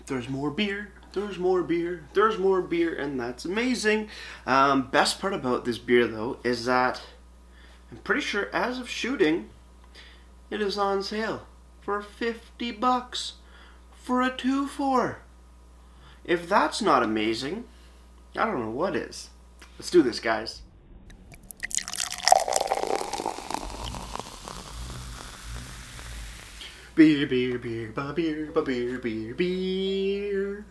There's more beer. There's more beer. There's more beer, and that's amazing. Best part about this beer, though, is that I'm pretty sure as of shooting, it is on sale for $50 for a 2-4. If that's not amazing, I don't know what is. Let's do this, guys. Beer, beer, beer, ba beer, ba beer, beer, beer.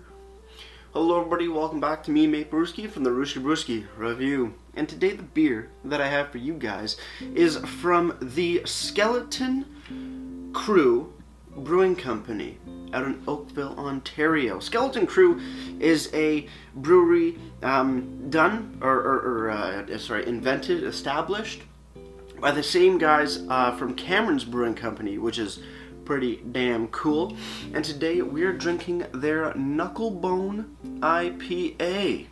Hello, everybody. Welcome back to me, Mate Brewski, from the Rooski Brewski Review. And today, the beer that I have for you guys is from the Skeleton Crew Brewing Company out in Oakville, Ontario. Skeleton Crew is a brewery invented, established by the same guys from Cameron's Brewing Company, which is pretty damn cool. And today we are drinking their Knucklebone IPA,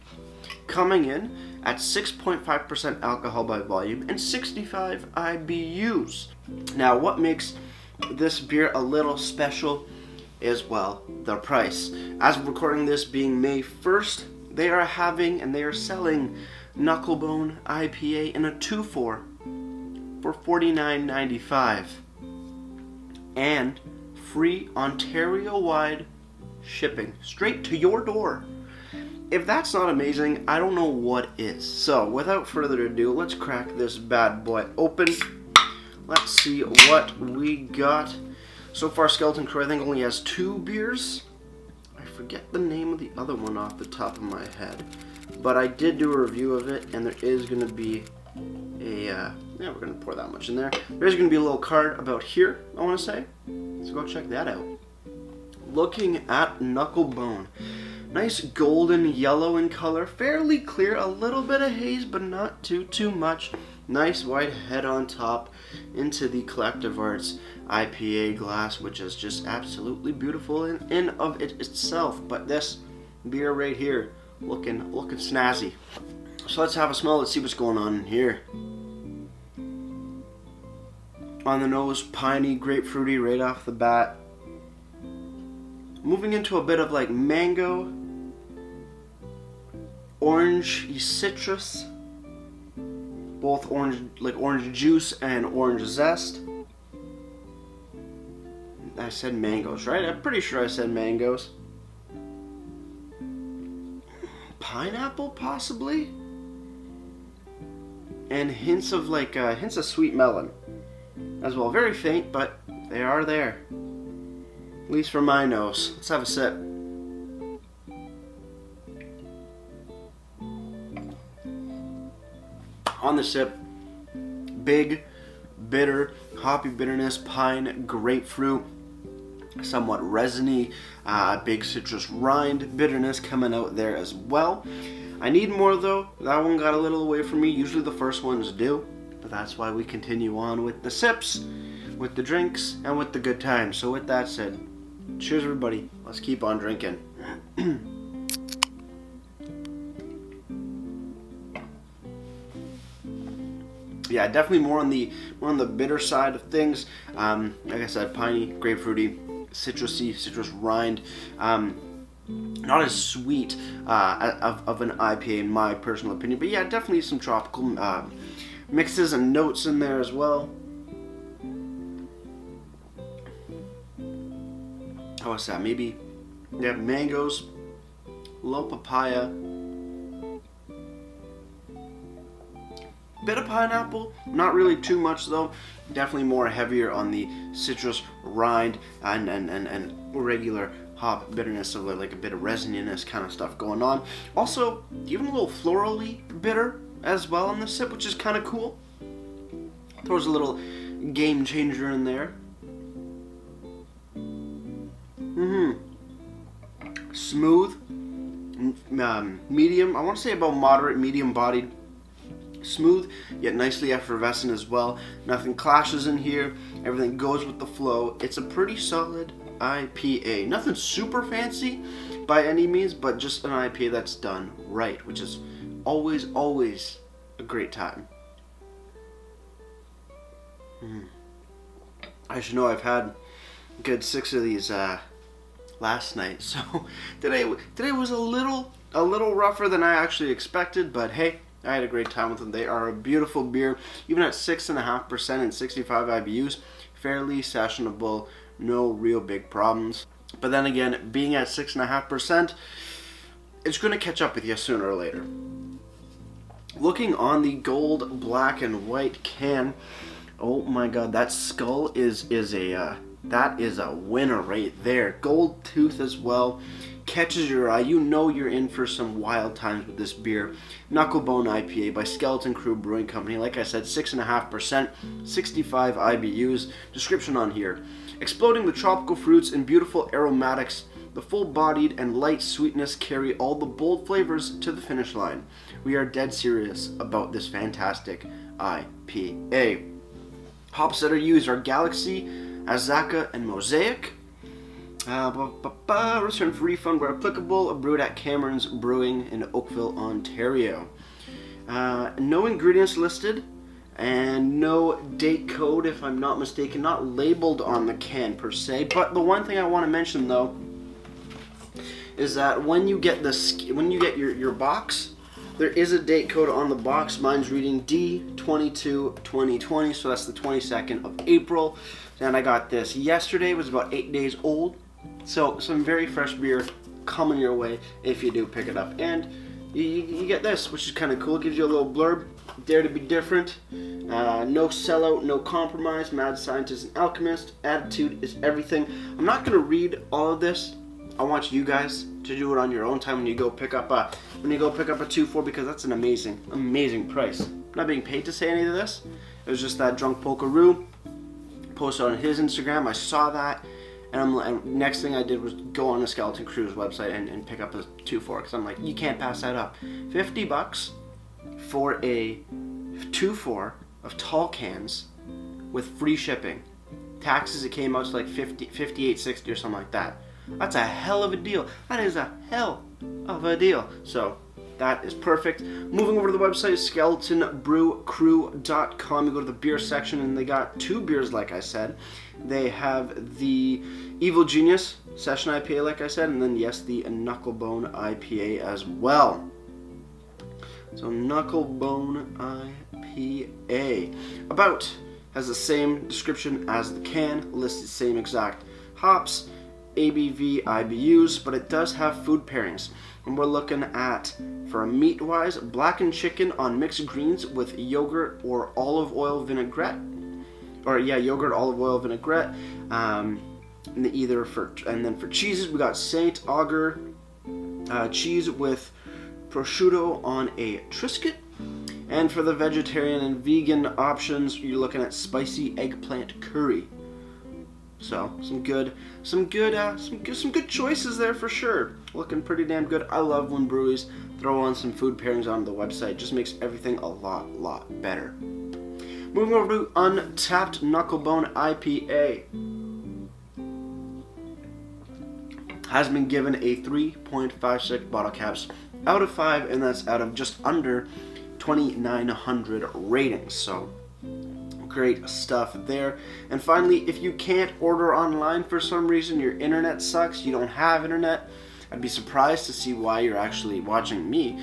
coming in at 6.5% alcohol by volume and 65 IBUs. Now, what makes this beer a little special is, well, the price. As of recording this being May 1st, they are having and they are selling Knucklebone IPA in a 2-4 for $49.95 and free Ontario-wide shipping straight to your door. If that's not amazing, I don't know what is. So, without further ado, let's crack this bad boy open. Let's see what we got. So far, Skeleton Crew, I think, only has 2 beers. I forget the name of the other one off the top of my head. But I did do a review of it, and there is going to be a... we're going to pour that much in there. There's going to be a little card about here, I want to say. So go check that out. Looking at Knucklebone. Nice golden yellow in color. Fairly clear. A little bit of haze, but not too much. Nice white head on top into the Collective Arts IPA glass, which is just absolutely beautiful in of it itself. But this beer right here, looking snazzy. So let's have a smell. Let's see what's going on in here. On the nose, piney, grapefruity right off the bat. Moving into a bit of like mango, orange, citrus. Both orange juice and orange zest. I said mangoes, right? I'm pretty sure I said mangoes. Pineapple, possibly? And hints of sweet melon as well. Very faint, but they are there. At least for my nose. Let's have a sip. On the sip, big, bitter, hoppy bitterness, pine, grapefruit, somewhat resiny, big citrus rind bitterness coming out there as well. I need more though. That one got a little away from me. Usually the first ones do. But that's why we continue on with the sips, with the drinks, and with the good times. So with that said, cheers everybody. Let's keep on drinking. Yeah, definitely more on the bitter side of things. Like I said, piney, grapefruity, citrusy, citrus rind. Not as sweet of an IPA in my personal opinion, but yeah, definitely some tropical mixes and notes in there as well. How was that? Maybe they have mangoes, low papaya, bit of pineapple, not really too much though. Definitely more heavier on the citrus rind and regular hop bitterness of like a bit of resininess kind of stuff going on. Also, even a little florally bitter as well on the sip, which is kind of cool. Throws a little game changer in there. Smooth, medium. I want to say about moderate, medium bodied. Smooth, yet nicely effervescent as well. Nothing clashes in here. Everything goes with the flow. It's a pretty solid IPA. Nothing super fancy by any means, but just an IPA that's done right, which is always a great time. I should know I've had a good 6 of these last night. So today was a little rougher than I actually expected, but hey, I had a great time with them. They are a beautiful beer, even at 6.5% and 65 IBUs, fairly sessionable, no real big problems. But then again, being at 6.5%, it's going to catch up with you sooner or later. Looking on the gold, black, and white can, oh my god, that skull is a winner right there. Gold tooth as well, catches your eye. You know you're in for some wild times with this beer. Knucklebone IPA by Skeleton Crew Brewing Company. Like I said, 6.5%, 65 IBUs. Description on here: exploding with tropical fruits and beautiful aromatics, the full-bodied and light sweetness carry all the bold flavors to the finish line. We are dead serious about this fantastic IPA. Hops that are used are Galaxy, Azaka, and Mosaic. Return for refund where applicable. Brewed at Cameron's Brewing in Oakville, Ontario. No ingredients listed, and no date code, if I'm not mistaken. Not labeled on the can per se. But the one thing I want to mention though is that when you get your box, there is a date code on the box. Mine's reading D22-2020, so that's the 22nd of April. And I got this yesterday. It was about 8 days old. So some very fresh beer coming your way if you do pick it up. And you get this, which is kind of cool. It gives you a little blurb. Dare to be different. No sellout, no compromise. Mad scientist and alchemist. Attitude is everything. I'm not going to read all of this. I want you guys to do it on your own time when you go pick up a 2-4, because that's an amazing price. I'm not being paid to say any of this. It was just that Drunk Pokeroo posted on his Instagram. I saw that, and next thing I did was go on the Skeleton Crew's website and pick up a 2-4, because I'm like, you can't pass that up. $50 for a 2-4 of tall cans with free shipping. Taxes, it came out to like $58.60 or something like that. That's a hell of a deal. That is a hell of a deal. So that is perfect. Moving over to the website, skeletonbrewcrew.com. You go to the beer section, and they got 2 beers, like I said. They have the Evil Genius Session IPA, like I said, and then, yes, the Knucklebone IPA as well. So Knucklebone IPA. About has the same description as the can, lists the same exact hops, ABV, IBUs, but it does have food pairings. And we're looking at, for a meat-wise, blackened chicken on mixed greens with yogurt or olive oil vinaigrette. Yogurt, olive oil vinaigrette. And then for cheeses, we got Saint Auger cheese with prosciutto on a Triscuit. And for the vegetarian and vegan options, you're looking at spicy eggplant curry. So some good choices there for sure. Looking pretty damn good. I love when breweries throw on some food pairings on the website. It just makes everything a lot better. Moving over to Untapped Knucklebone IPA. Has been given a 3.56 bottle caps out of 5, and that's out of just under 2,900 ratings. So great stuff there. And finally, if you can't order online for some reason, your internet sucks, you don't have internet, I'd be surprised to see why you're actually watching me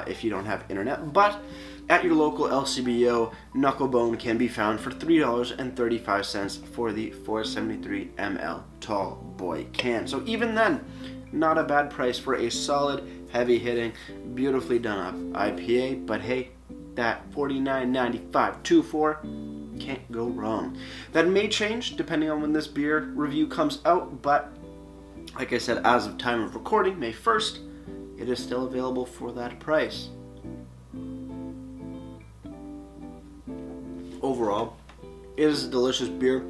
if you don't have internet. But at your local LCBO, Knucklebone can be found for $3.35 for the 473 ml tall boy can. So even then, not a bad price for a solid, heavy-hitting, beautifully done up IPA. But hey, that $49.95 2-4 can't go wrong. That may change depending on when this beer review comes out, but like I said, as of time of recording, May 1st, it is still available for that price. Overall, it is a delicious beer.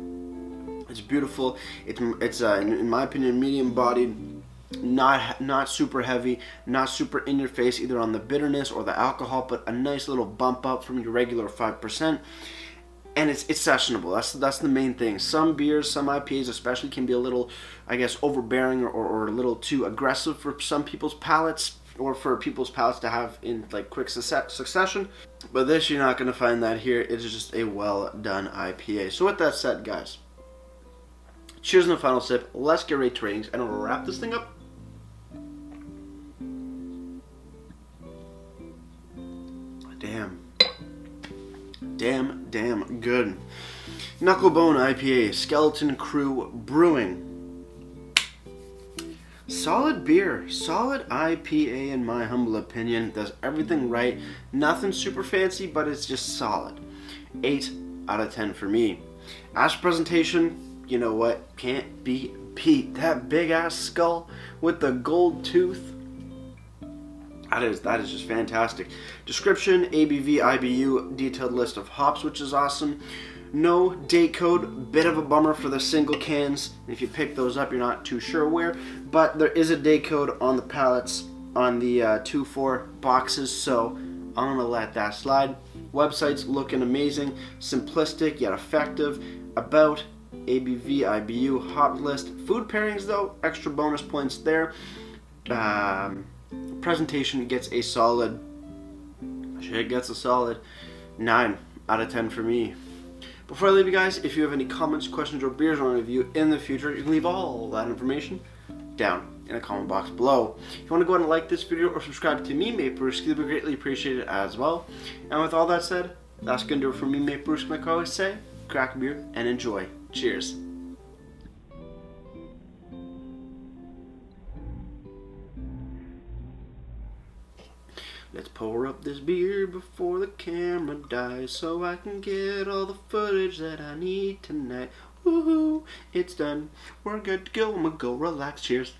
It's beautiful. It's in my opinion, medium-bodied, not super heavy, not super in your face either on the bitterness or the alcohol, but a nice little bump up from your regular 5%. And it's sessionable. That's the main thing. Some beers, some IPAs especially, can be a little, I guess, overbearing or a little too aggressive for some people's palates, or for people's palates to have in like quick succession. But this, you're not going to find that here. It is just a well done IPA. So with that said, guys, Cheers in the final sip. Let's get right to ratings, and we'll wrap this thing up. Damn good. Knucklebone IPA, Skeleton Crew Brewing. Solid beer, solid IPA in my humble opinion. Does everything right. Nothing super fancy, but it's just solid. 8 out of 10 for me. As presentation, you know what? Can't be beat. That big ass skull with the gold tooth. That is just fantastic. Description, ABV, IBU, detailed list of hops, which is awesome. No date code, bit of a bummer for the single cans. If you pick those up, you're not too sure where, but there is a date code on the pallets on the 2-4 boxes, so I'm gonna let that slide. Website's looking amazing, simplistic yet effective. About, ABV, IBU, hop list. Food pairings though, extra bonus points there. Presentation gets a solid 9 out of 10 for me. Before I leave you guys, if you have any comments, questions, or beers I want to review in the future, you can leave all that information down in the comment box below. If you want to go ahead and like this video or subscribe to me, Mate Brewski, it would be greatly appreciated as well. And with all that said, that's going to do it for me, Mate Brewski, like I always say. Crack a beer and enjoy. Cheers. Let's pour up this beer before the camera dies, so I can get all the footage that I need tonight. Woohoo, it's done. We're good to go. I'm gonna go relax. Cheers.